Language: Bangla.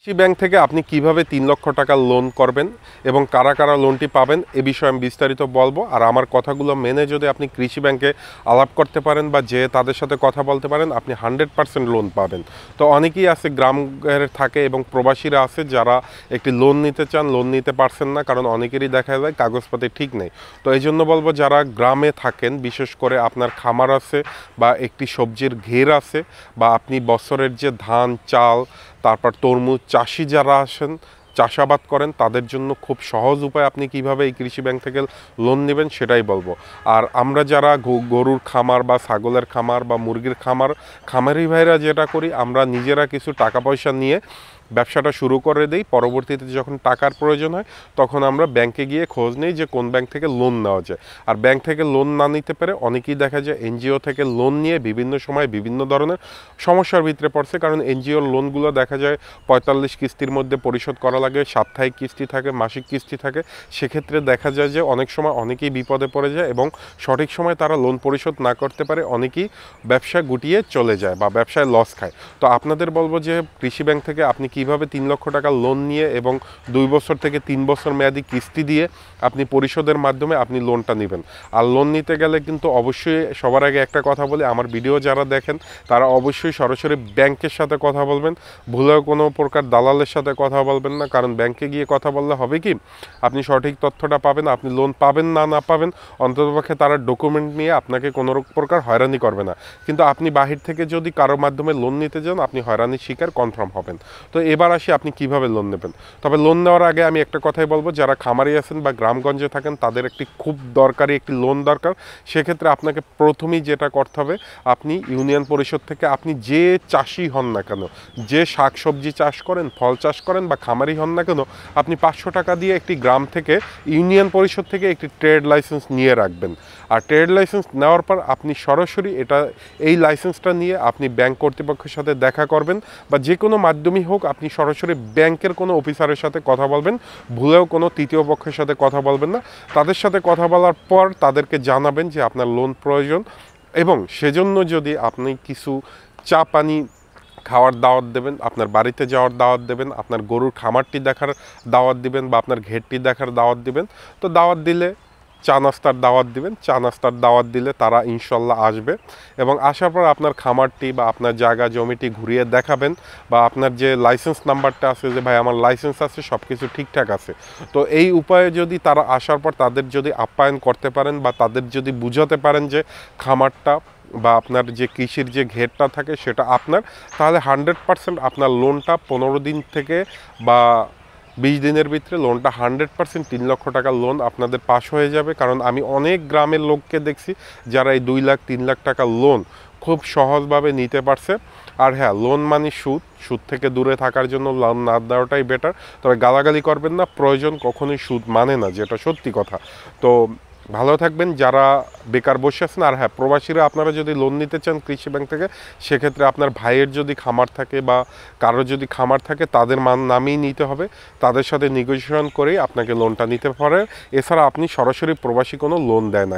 কৃষি ব্যাংক থেকে আপনি কিভাবে ৩ লক্ষ টাকা লোন করবেন এবং কারা কারা লোনটি পাবেন এ বিষয়ে আমি বিস্তারিত বলবো। আর আমার কথাগুলো মেনে যদি আপনি কৃষি ব্যাংকে আলাপ করতে পারেন বা যে তাদের সাথে কথা বলতে পারেন, আপনি 100% লোন পাবেন। তো অনেকেই আছে গ্রামের থাকে এবং প্রবাসীরা আছে যারা একটি লোন নিতে চান, লোন নিতে পারছেন না, কারণ অনেকেরই দেখা যায় কাগজপাতি ঠিক নেই। তো এই জন্য বলবো, যারা গ্রামে থাকেন, বিশেষ করে আপনার খামার আছে বা একটি সবজির ঘের আছে, বা আপনি বছরের যে ধান চাল তারপর তরমুজ চাষি যারা আসেন, চাষাবাদ করেন, তাদের জন্য খুব সহজ উপায় আপনি কিভাবে এই কৃষি ব্যাংক থেকে লোন নেবেন সেটাই বলবো। আর আমরা যারা গরুর খামার বা ছাগলের খামার বা মুরগির খামারি ভাইরা যেটা করি, আমরা নিজেরা কিছু টাকা পয়সা নিয়ে ব্যবসাটা শুরু করে দিই। পরবর্তীতে যখন টাকার প্রয়োজন হয় তখন আমরা ব্যাংকে গিয়ে খোঁজ নিই যে কোন ব্যাংক থেকে লোন নেওয়া যায়। আর ব্যাংক থেকে লোন না নিতে পারে অনেকেই দেখা যায় এনজিও থেকে লোন নিয়ে বিভিন্ন সময় বিভিন্ন ধরনের সমস্যার ভিতরে পড়ছে। কারণ এনজিওর লোনগুলো দেখা যায় 45 কিস্তির মধ্যে পরিশোধ করা লাগে, সাপ্তাহিক কিস্তি থাকে, মাসিক কিস্তি থাকে। সেক্ষেত্রে দেখা যায় যে অনেক সময় অনেকেই বিপদে পড়ে যায় এবং সঠিক সময় তারা লোন পরিশোধ না করতে পারে, অনেকেই ব্যবসা গুটিয়ে চলে যায় বা ব্যবসায় লস খায়। তো আপনাদের বলবো যে কৃষি ব্যাংক থেকে আপনি কিভাবে 3 লক্ষ টাকা লোন নিয়ে এবং 2 বছর থেকে 3 বছর মেয়াদি কিস্তি দিয়ে আপনি পরিশোধের মাধ্যমে আপনি লোনটা নেবেন। আর লোন নিতে গেলে কিন্তু অবশ্যই সবার আগে একটা কথা বলি, আমার ভিডিও যারা দেখেন তারা অবশ্যই সরাসরি ব্যাংকের সাথে কথা বলবেন, ভুলেও কোনো প্রকার দালালের সাথে কথা বলবেন না। কারণ ব্যাংকে গিয়ে কথা বললে হবে কি, আপনি সঠিক তথ্যটা পাবেন, আপনি লোন পাবেন না পাবেন, অন্ততপক্ষে তারা ডকুমেন্ট নিয়ে আপনাকে কোনো প্রকার হয়রানি করবে না। কিন্তু আপনি বাহির থেকে যদি কারোর মাধ্যমে লোন নিতে যান, আপনি হয়রানির শিকার কনফার্ম হবেন। তো এবার আসি আপনি কিভাবে লোন নেবেন। তবে লোন নেওয়ার আগে আমি একটা কথাই বলবো, যারা খামারি আছেন বা গ্রামগঞ্জে থাকেন তাদের একটি খুব দরকারি একটি লোন দরকার। সেক্ষেত্রে আপনাকে প্রথমেই যেটা করতে হবে, আপনি ইউনিয়ন পরিষদ থেকে আপনি যে চাষি হন না কেন, যে শাক সবজি চাষ করেন, ফল চাষ করেন বা খামারি হন না কেন, আপনি 500 টাকা দিয়ে একটি গ্রাম থেকে ইউনিয়ন পরিষদ থেকে একটি ট্রেড লাইসেন্স নিয়ে রাখবেন। আর ট্রেড লাইসেন্স নেওয়ার পর আপনি সরাসরি এই লাইসেন্সটা নিয়ে আপনি ব্যাংক কর্তৃপক্ষের সাথে দেখা করবেন বা যে কোনো মাধ্যমই হোক, আপনি সরাসরি ব্যাংকের কোনো অফিসারের সাথে কথা বলবেন। ভুলেও কোনো তৃতীয় পক্ষের সাথে কথা বলবেন না। তাদের সাথে কথা বলার পর তাদেরকে জানাবেন যে আপনার লোন প্রয়োজন, এবং সেজন্য যদি আপনি কিছু চা পানি খাওয়ার দাওয়াত দেবেন, আপনার বাড়িতে যাওয়ার দাওয়াত দেবেন, আপনার গরুর খামারটি দেখার দাওয়াত দিবেন বা আপনার ঘেরটি দেখার দাওয়াত দিবেন। তো দাওয়াত দিলে চা নাস্তার দাওয়াত দিবেন, চা নাস্তার দাওয়াত দিলে তারা ইনশাল্লাহ আসবে এবং আসার পর আপনার খামারটি বা আপনার জায়গা জমিটি ঘুরিয়ে দেখাবেন, বা আপনার যে লাইসেন্স নাম্বারটা আছে যে ভাই আমার লাইসেন্স আছে, সব কিছু ঠিকঠাক আছে। তো এই উপায়ে যদি তারা আসার পর তাদের যদি আপ্যায়ন করতে পারেন বা তাদের যদি বুঝাতে পারেন যে খামারটা বা আপনার যে কৃষির যে ঘেরটা থাকে সেটা আপনার, তাহলে 100% আপনার লোনটা 15 দিন থেকে বা 20 দিনের ভিতরে লোনটা 100% 3 লক্ষ টাকার লোন আপনাদের পাস হয়ে যাবে। কারণ আমি অনেক গ্রামের লোককে দেখছি যারা এই 2 লাখ 3 লাখ টাকার লোন খুব সহজভাবে নিতে পারছে। আর হ্যাঁ, লোন মানে সুদ থেকে দূরে থাকার জন্য লোন না দেওয়াটাই বেটার। তবে গালাগালি করবেন না, প্রয়োজন কখনোই সুদ মানে না, যেটা সত্যি কথা। তো ভালো থাকবেন যারা বেকার বসে আছেন। আর হ্যাঁ, প্রবাসীরা আপনারা যদি লোন নিতে চান কৃষি ব্যাংক থেকে, সেক্ষেত্রে আপনার ভাইয়ের যদি খামার থাকে বা কারোর যদি খামার থাকে তাদের নামেই নিতে হবে, তাদের সাথে নেগোসিয়েশন করেই আপনাকে লোনটা নিতে পারে। এছাড়া আপনি সরাসরি প্রবাসী কোনো লোন দেয় না।